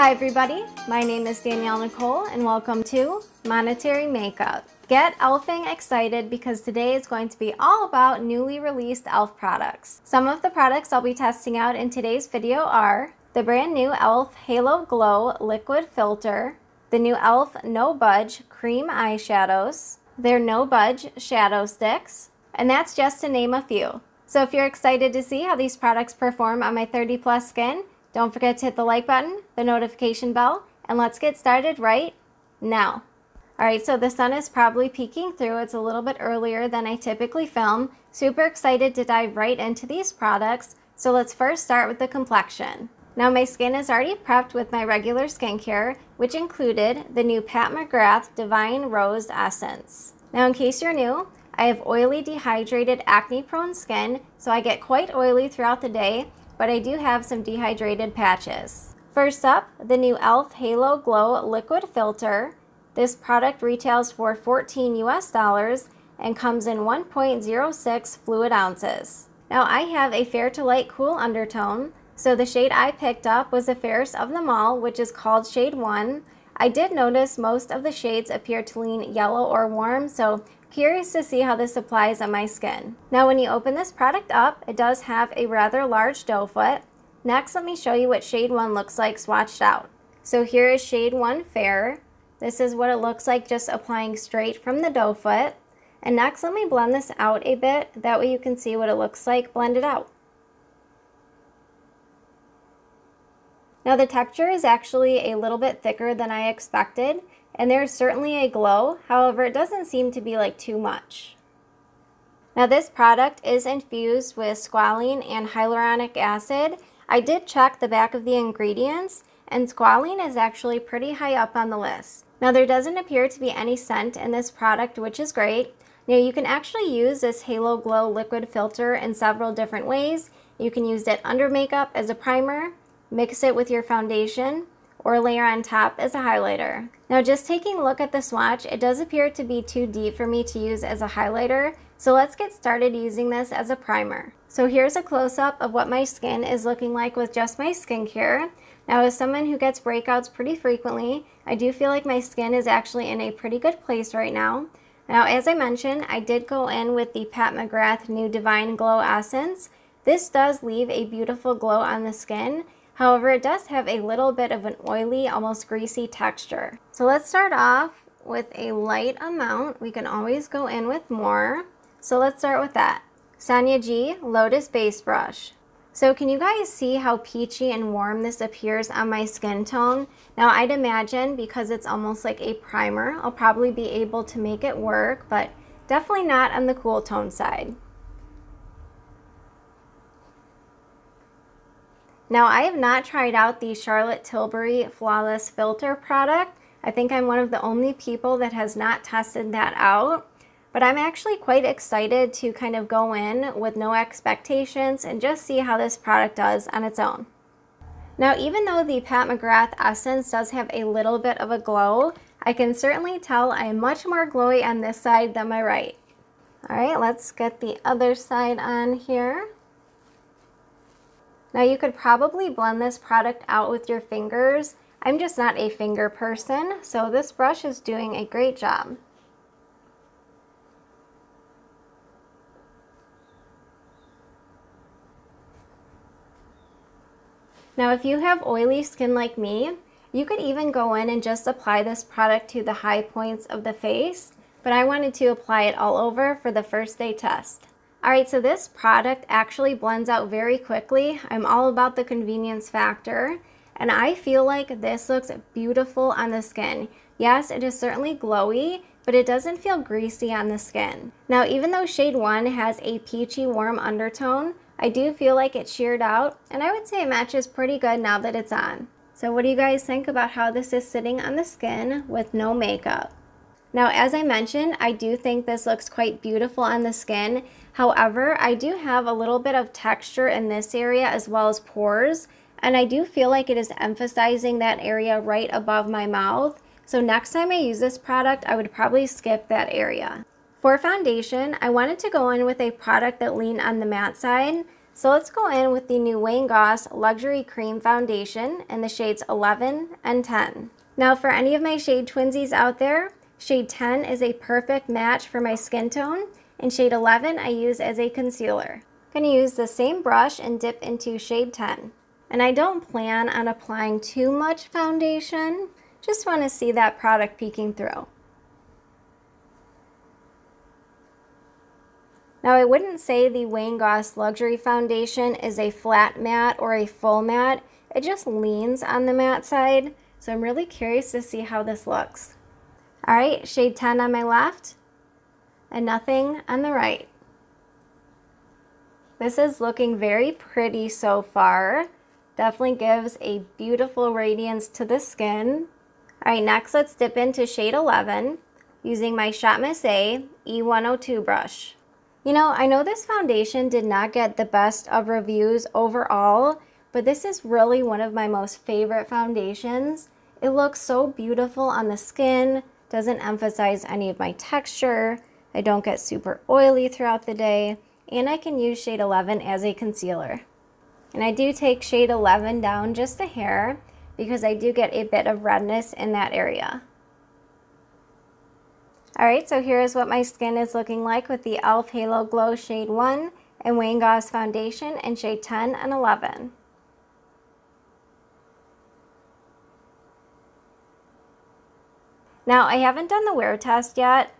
Hi everybody, my name is Danielle Nicole and welcome to Monetary Makeup. Get elfing excited because today is going to be all about newly released e.l.f. products. Some of the products I'll be testing out in today's video are the brand new e.l.f. Halo Glow Liquid Filter, the new e.l.f. No Budge Cream Eyeshadows, their No Budge Shadow Sticks, and that's just to name a few. So if you're excited to see how these products perform on my 30+ skin, don't forget to hit the like button, the notification bell, and let's get started right now. Alright, so the sun is probably peeking through. It's a little bit earlier than I typically film. Super excited to dive right into these products. So let's first start with the complexion. Now my skin is already prepped with my regular skincare, which included the new Pat McGrath Divine Rose Essence. Now in case you're new, I have oily dehydrated acne-prone skin, so I get quite oily throughout the day, but I do have some dehydrated patches. First up, the new e.l.f. Halo Glow Liquid Filter. This product retails for $14 US and comes in 1.06 fluid ounces. Now I have a fair to light cool undertone, so the shade I picked up was the fairest of them all, which is called shade 1. I did notice most of the shades appear to lean yellow or warm, so curious to see how this applies on my skin. Now when you open this product up, it does have a rather large doe foot. Next, let me show you what shade 1 looks like swatched out. So here is shade 1 Fair. This is what it looks like just applying straight from the doe foot. And next, let me blend this out a bit. That way you can see what it looks like blended out. Now the texture is actually a little bit thicker than I expected, and there's certainly a glow. However, it doesn't seem to be like too much. Now this product is infused with squalene and hyaluronic acid. I did check the back of the ingredients, and squalene is actually pretty high up on the list. Now there doesn't appear to be any scent in this product, which is great. Now you can actually use this Halo Glow Liquid Filter in several different ways. You can use it under makeup as a primer, mix it with your foundation, or layer on top as a highlighter. Now just taking a look at the swatch, it does appear to be too deep for me to use as a highlighter, so let's get started using this as a primer. So here's a close-up of what my skin is looking like with just my skincare. Now as someone who gets breakouts pretty frequently, I do feel like my skin is actually in a pretty good place right now. Now as I mentioned, I did go in with the Pat McGrath new Divine Glow Essence. This does leave a beautiful glow on the skin. However, it does have a little bit of an oily, almost greasy texture. So let's start off with a light amount. We can always go in with more. So let's start with that. Sonia G Lotus Base Brush. So can you guys see how peachy and warm this appears on my skin tone? Now I'd imagine because it's almost like a primer, I'll probably be able to make it work, but definitely not on the cool tone side. Now I have not tried out the Charlotte Tilbury Flawless Filter product. I think I'm one of the only people that has not tested that out. But I'm actually quite excited to kind of go in with no expectations and just see how this product does on its own. Now even though the Pat McGrath Essence does have a little bit of a glow, I can certainly tell I am much more glowy on this side than my right. Alright, let's get the other side on here. Now you could probably blend this product out with your fingers. I'm just not a finger person, so this brush is doing a great job. Now if you have oily skin like me, you could even go in and just apply this product to the high points of the face, but I wanted to apply it all over for the first day test. Alright, so this product actually blends out very quickly. I'm all about the convenience factor, and I feel like this looks beautiful on the skin. Yes, it is certainly glowy, but it doesn't feel greasy on the skin. Now, even though shade 1 has a peachy warm undertone, I do feel like it sheared out, and I would say it matches pretty good now that it's on. So what do you guys think about how this is sitting on the skin with no makeup? Now, as I mentioned, I do think this looks quite beautiful on the skin. However, I do have a little bit of texture in this area as well as pores, and I do feel like it is emphasizing that area right above my mouth. So next time I use this product, I would probably skip that area. For foundation, I wanted to go in with a product that leaned on the matte side. So let's go in with the new Wayne Goss Luxury Cream Foundation in the shades 11 and 10. Now for any of my shade twinsies out there, shade 10 is a perfect match for my skin tone, and shade 11 I use as a concealer. I'm going to use the same brush and dip into shade 10. And I don't plan on applying too much foundation, just want to see that product peeking through. Now I wouldn't say the Wayne Goss Luxury Foundation is a flat matte or a full matte. It just leans on the matte side. So I'm really curious to see how this looks. All right, shade 10 on my left and nothing on the right. This is looking very pretty so far. Definitely gives a beautiful radiance to the skin. All right, next let's dip into shade 11 using my Shot Miss A E102 brush. You know, I know this foundation did not get the best of reviews overall, but this is really one of my most favorite foundations. It looks so beautiful on the skin, doesn't emphasize any of my texture, I don't get super oily throughout the day, and I can use shade 11 as a concealer. And I do take shade 11 down just a hair because I do get a bit of redness in that area. Alright, so here's what my skin is looking like with the e.l.f. Halo Glow shade 1 and Wayne Goss foundation in shade 10 and 11. Now, I haven't done the wear test yet,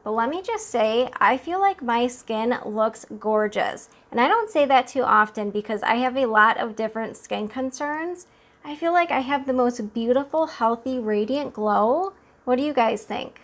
but let me just say, I feel like my skin looks gorgeous. And I don't say that too often because I have a lot of different skin concerns. I feel like I have the most beautiful, healthy, radiant glow. What do you guys think?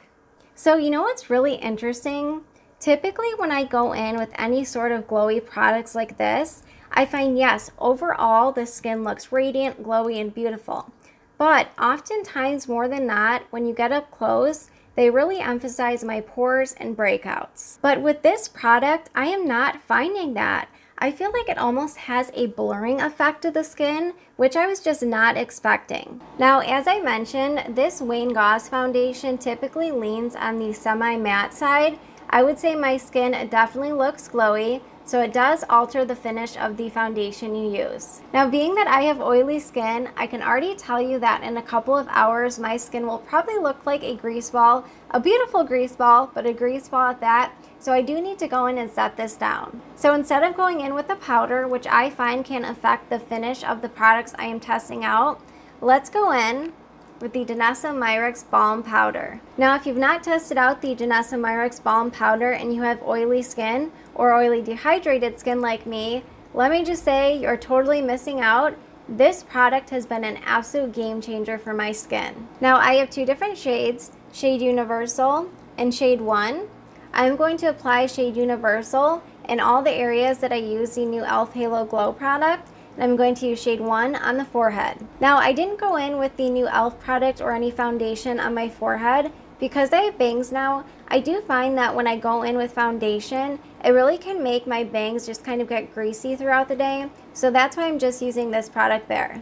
So you know what's really interesting? Typically when I go in with any sort of glowy products like this, I find yes, overall the skin looks radiant, glowy, and beautiful. But oftentimes more than not, when you get up close, they really emphasize my pores and breakouts. But with this product, I am not finding that. I feel like it almost has a blurring effect to the skin, which I was just not expecting. Now, as I mentioned, this Wayne Goss foundation typically leans on the semi-matte side. I would say my skin definitely looks glowy, so it does alter the finish of the foundation you use. Now, being that I have oily skin, I can already tell you that in a couple of hours, my skin will probably look like a grease ball, a beautiful grease ball, but a grease ball at that. So I do need to go in and set this down. So instead of going in with the powder, which I find can affect the finish of the products I am testing out, let's go in with the Danessa Myricks Balm Powder. Now, if you've not tested out the Danessa Myricks Balm Powder and you have oily skin or oily dehydrated skin like me, let me just say you're totally missing out. This product has been an absolute game changer for my skin. Now, I have two different shades, Shade Universal and Shade 1. I'm going to apply Shade Universal in all the areas that I use the new e.l.f. Halo Glow product, and I'm going to use shade 1 on the forehead. Now, I didn't go in with the new e.l.f. product or any foundation on my forehead because I have bangs now. I do find that when I go in with foundation, it really can make my bangs just kind of get greasy throughout the day, so that's why I'm just using this product there.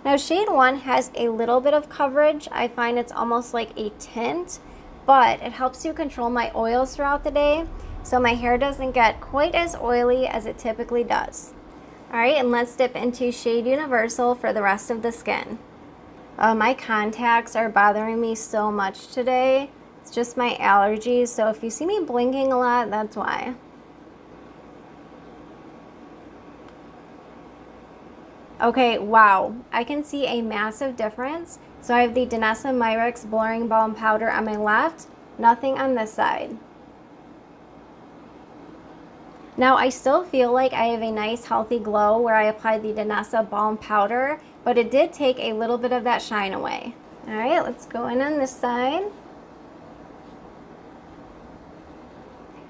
Now, shade 1 has a little bit of coverage. I find it's almost like a tint, but it helps to control my oils throughout the day, so my hair doesn't get quite as oily as it typically does. Alright, and let's dip into Shade Universal for the rest of the skin. My contacts are bothering me so much today. It's just my allergies, so if you see me blinking a lot, that's why. Okay, wow, I can see a massive difference. So I have the Danessa Myricks Blurring Balm Powder on my left, nothing on this side. Now, I still feel like I have a nice healthy glow where I applied the Danessa Balm Powder, but it did take a little bit of that shine away. All right, let's go in on this side.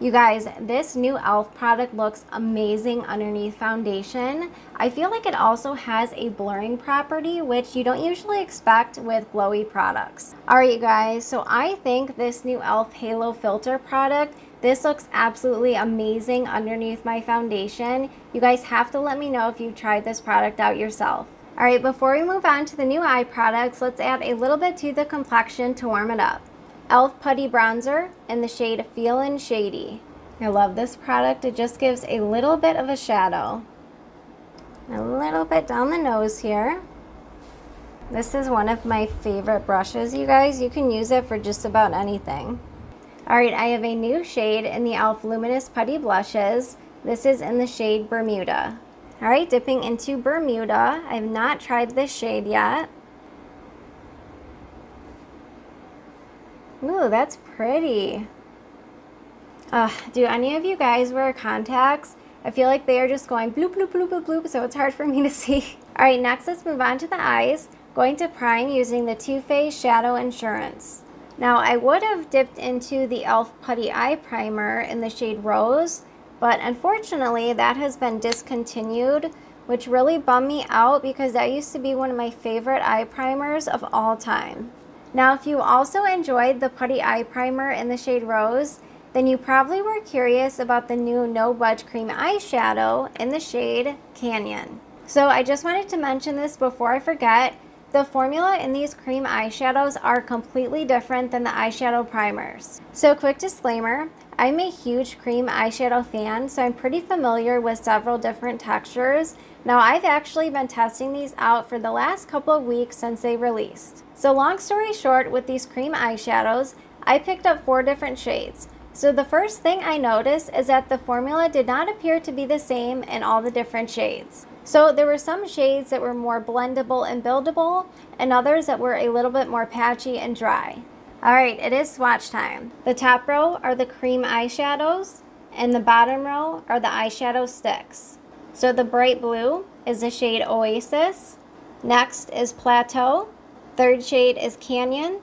You guys, this new e.l.f. product looks amazing underneath foundation. I feel like it also has a blurring property, which you don't usually expect with glowy products. All right, you guys, so I think this new e.l.f. Halo Filter product, this looks absolutely amazing underneath my foundation. You guys have to let me know if you've tried this product out yourself. All right, before we move on to the new eye products, let's add a little bit to the complexion to warm it up. e.l.f. Putty Bronzer in the shade Feelin' Shady. I love this product. It just gives a little bit of a shadow. A little bit down the nose here. This is one of my favorite brushes, you guys. You can use it for just about anything. All right, I have a new shade in the e.l.f. Luminous Putty Blushes. This is in the shade Bermuda. All right, dipping into Bermuda. I have not tried this shade yet. Ooh, that's pretty. Do any of you guys wear contacts? I feel like they are just going bloop, bloop, bloop, bloop, bloop, so it's hard for me to see. All right, next let's move on to the eyes. Going to prime using the Too Faced Shadow Insurance. Now, I would have dipped into the e.l.f. Putty Eye Primer in the shade Rose, but unfortunately that has been discontinued, which really bummed me out because that used to be one of my favorite eye primers of all time. Now, if you also enjoyed the Putty Eye Primer in the shade Rose, then you probably were curious about the new No Budge Cream Eyeshadow in the shade Canyon. So I just wanted to mention this before I forget. The formula in these cream eyeshadows are completely different than the eyeshadow primers. So quick disclaimer, I'm a huge cream eyeshadow fan, so I'm pretty familiar with several different textures. Now, I've actually been testing these out for the last couple of weeks since they released. So long story short, with these cream eyeshadows, I picked up 4 different shades. So the first thing I noticed is that the formula did not appear to be the same in all the different shades. So there were some shades that were more blendable and buildable, and others that were a little bit more patchy and dry. All right, it is swatch time. The top row are the cream eyeshadows, and the bottom row are the eyeshadow sticks. So the bright blue is the shade Oasis. Next is Plateau. Third shade is Canyon.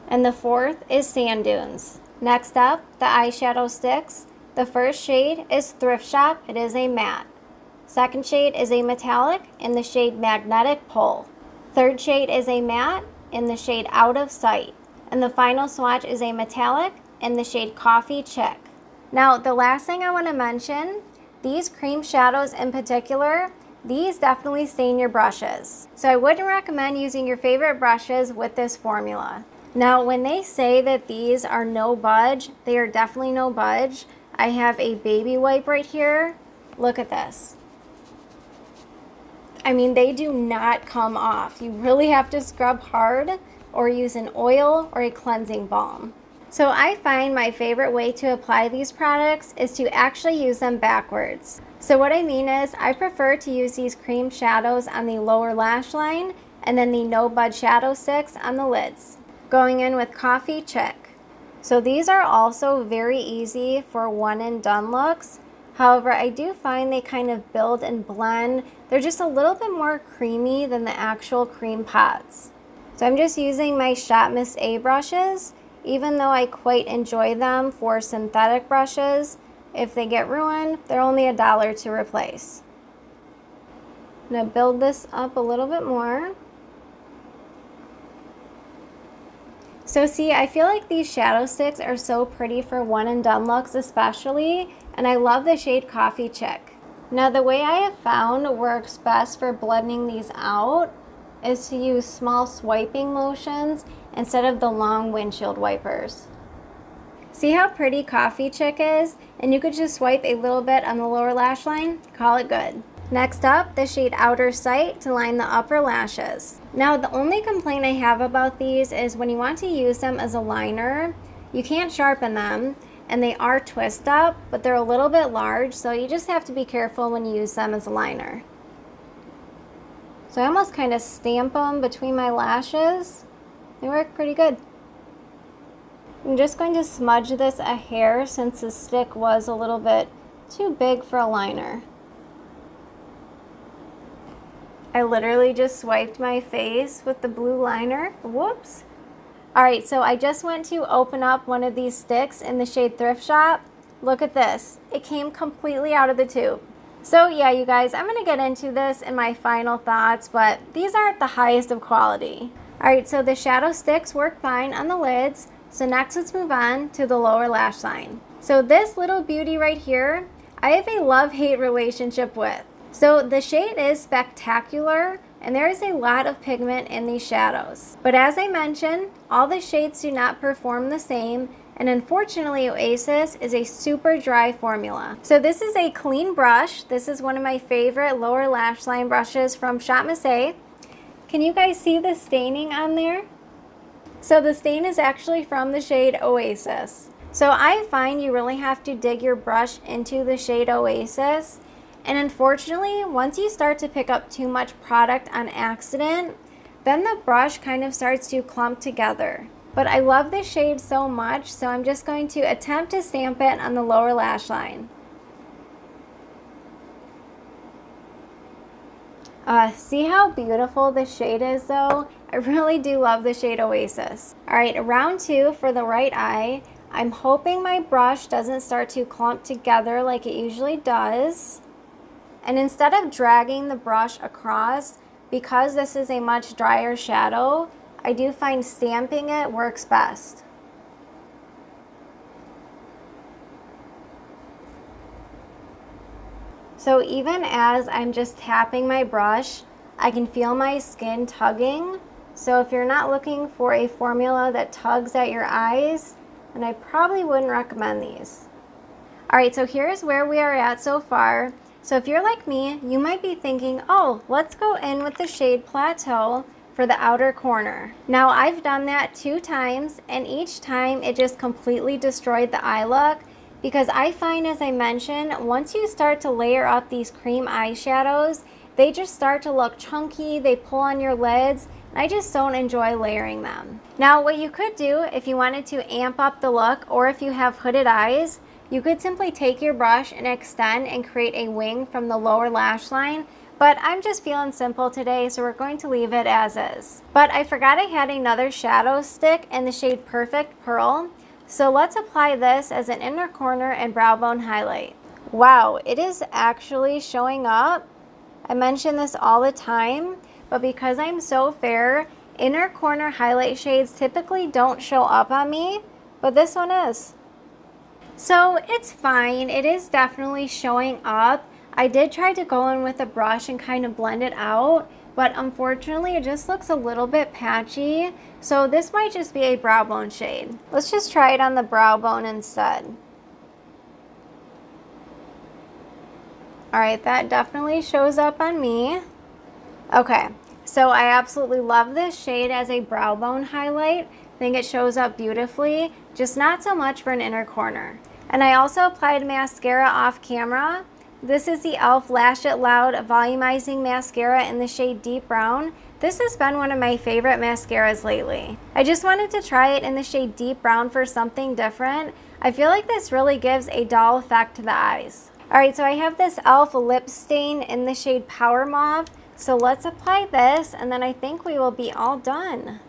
And the fourth is Sand Dunes. Next up, the eyeshadow sticks. The first shade is Thrift Shop. It is a matte. Second shade is a metallic in the shade Magnetic Pull. Third shade is a matte in the shade Out of Sight. And the final swatch is a metallic in the shade Coffee Chick. Now, the last thing I want to mention, these cream shadows in particular, these definitely stain your brushes. So I wouldn't recommend using your favorite brushes with this formula. Now, when they say that these are no budge, they are definitely no budge. I have a baby wipe right here. Look at this. I mean, they do not come off. You really have to scrub hard or use an oil or a cleansing balm. So I find my favorite way to apply these products is to actually use them backwards. So what I mean is I prefer to use these cream shadows on the lower lash line and then the No Budge shadow sticks on the lids. Going in with Coffee Chick. So these are also very easy for one and done looks. However, I do find they kind of build and blend. They're just a little bit more creamy than the actual cream pots. So I'm just using my Shop Miss A brushes, even though I quite enjoy them for synthetic brushes. If they get ruined, they're only $1 to replace. I'm gonna build this up a little bit more. So see, I feel like these shadow sticks are so pretty for one and done looks especially, and I love the shade Coffee Chick. Now the way I have found works best for blending these out is to use small swiping motions instead of the long windshield wipers. See how pretty Coffee Chick is? And you could just swipe a little bit on the lower lash line, call it good. Next up, the shade Outer Sight to line the upper lashes. Now, the only complaint I have about these is when you want to use them as a liner, you can't sharpen them, and they are twist up, but they're a little bit large, so you just have to be careful when you use them as a liner. So I almost kind of stamp them between my lashes. They work pretty good. I'm just going to smudge this a hair since the stick was a little bit too big for a liner. I literally just swiped my face with the blue liner. Whoops. Alright, so I just went to open up one of these sticks in the shade Thrift Shop. Look at this. It came completely out of the tube. So yeah, you guys, I'm going to get into this in my final thoughts, but these aren't the highest of quality. Alright, so the shadow sticks work fine on the lids. So next let's move on to the lower lash line. So this little beauty right here, I have a love-hate relationship with. So the shade is Spectacular, and there is a lot of pigment in these shadows. But as I mentioned, all the shades do not perform the same, And unfortunately, Oasis is a super dry formula. So this is a clean brush. This is one of my favorite lower lash line brushes from Shop Missy. Can you guys see the staining on there? So the stain is actually from the shade Oasis. So I find you really have to dig your brush into the shade Oasis. And unfortunately, once you start to pick up too much product on accident, then the brush kind of starts to clump together. But I love this shade so much, so I'm just going to attempt to stamp it on the lower lash line. See how beautiful this shade is though? I really do love the shade Oasis. Alright, round 2 for the right eye. I'm hoping my brush doesn't start to clump together like it usually does. And instead of dragging the brush across, because this is a much drier shadow, I do find stamping it works best. So even as I'm just tapping my brush, I can feel my skin tugging. So if you're not looking for a formula that tugs at your eyes, then I probably wouldn't recommend these. Alright, so here's where we are at so far. So if you're like me, you might be thinking, oh, let's go in with the shade Plateau for the outer corner. Now I've done that 2 times, and each time it just completely destroyed the eye look, because I find, as I mentioned, once you start to layer up these cream eyeshadows, they just start to look chunky, they pull on your lids, and I just don't enjoy layering them. Now what you could do if you wanted to amp up the look, or if you have hooded eyes, you could simply take your brush and extend and create a wing from the lower lash line. But I'm just feeling simple today, so we're going to leave it as is. But I forgot I had another shadow stick in the shade Perfect Pearl. So let's apply this as an inner corner and brow bone highlight. Wow, it is actually showing up. I mention this all the time, but because I'm so fair, inner corner highlight shades typically don't show up on me, but this one is. So it's fine, it is definitely showing up. I did try to go in with a brush and kind of blend it out, but unfortunately it just looks a little bit patchy. So this might just be a brow bone shade. Let's just try it on the brow bone instead. Alright, that definitely shows up on me. Okay, so I absolutely love this shade as a brow bone highlight. I think it shows up beautifully, just not so much for an inner corner. And I also applied mascara off camera. This is the e.l.f. Lash It Loud Volumizing Mascara in the shade Deep Brown. This has been one of my favorite mascaras lately. I just wanted to try it in the shade Deep Brown for something different. I feel like this really gives a doll effect to the eyes. Alright, so I have this e.l.f. lip stain in the shade Power Mauve. So let's apply this, and then I think we will be all done.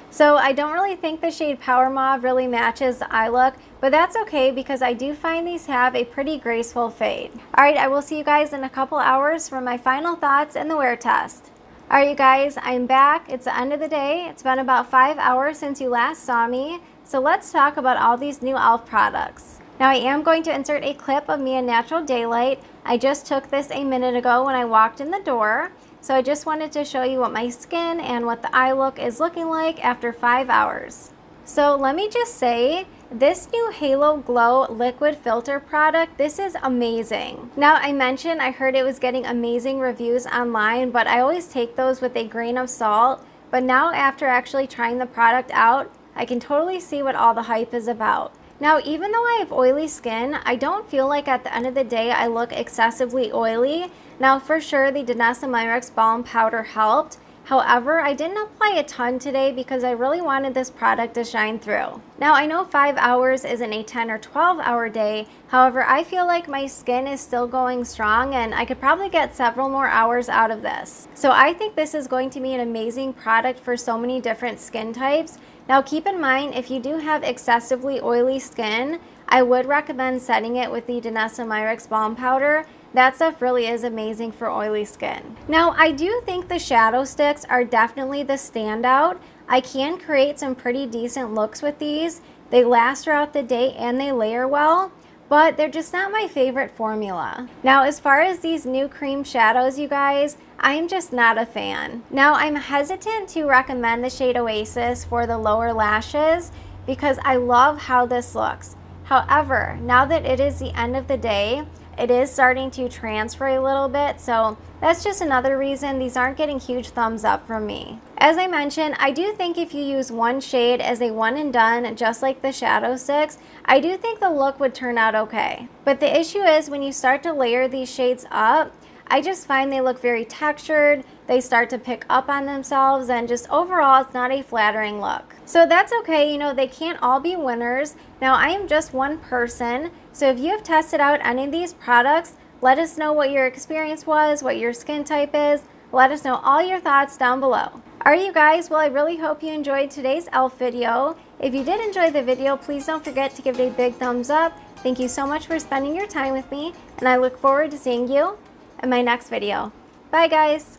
So I don't really think the shade Power Mauve really matches the eye look, but that's okay because I do find these have a pretty graceful fade. Alright, I will see you guys in a couple hours for my final thoughts and the wear test. Alright you guys, I'm back. It's the end of the day. It's been about 5 hours since you last saw me. So let's talk about all these new e.l.f. products. Now I am going to insert a clip of me in natural daylight. I just took this a minute ago when I walked in the door. So I just wanted to show you what my skin and what the eye look is looking like after 5 hours. So let me just say, this new Halo Glow liquid filter product, this is amazing. Now I mentioned I heard it was getting amazing reviews online, but I always take those with a grain of salt. But now after actually trying the product out, I can totally see what all the hype is about. Now, even though I have oily skin, I don't feel like at the end of the day I look excessively oily. Now, for sure, the Danessa Myricks Balm Powder helped. However, I didn't apply a ton today because I really wanted this product to shine through. Now, I know 5 hours isn't a 10 or 12 hour day. However, I feel like my skin is still going strong and I could probably get several more hours out of this. So I think this is going to be an amazing product for so many different skin types. Now keep in mind, if you do have excessively oily skin, I would recommend setting it with the Danessa Myricks Balm Powder. That stuff really is amazing for oily skin. Now I do think the shadow sticks are definitely the standout. I can create some pretty decent looks with these. They last throughout the day and they layer well, but they're just not my favorite formula. Now as far as these new cream shadows, you guys, I'm just not a fan. Now, I'm hesitant to recommend the shade Oasis for the lower lashes because I love how this looks. However, now that it is the end of the day, it is starting to transfer a little bit, so that's just another reason these aren't getting huge thumbs up from me. As I mentioned, I do think if you use one shade as a one and done, just like the Shadow Sticks, I do think the look would turn out okay. But the issue is when you start to layer these shades up, I just find they look very textured, they start to pick up on themselves, and just overall it's not a flattering look. So that's okay, you know, they can't all be winners. Now I am just one person, so if you have tested out any of these products, let us know what your experience was, what your skin type is. Let us know all your thoughts down below. Alright you guys, well I really hope you enjoyed today's e.l.f. video. If you did enjoy the video, please don't forget to give it a big thumbs up. Thank you so much for spending your time with me, and I look forward to seeing you in my next video. Bye guys!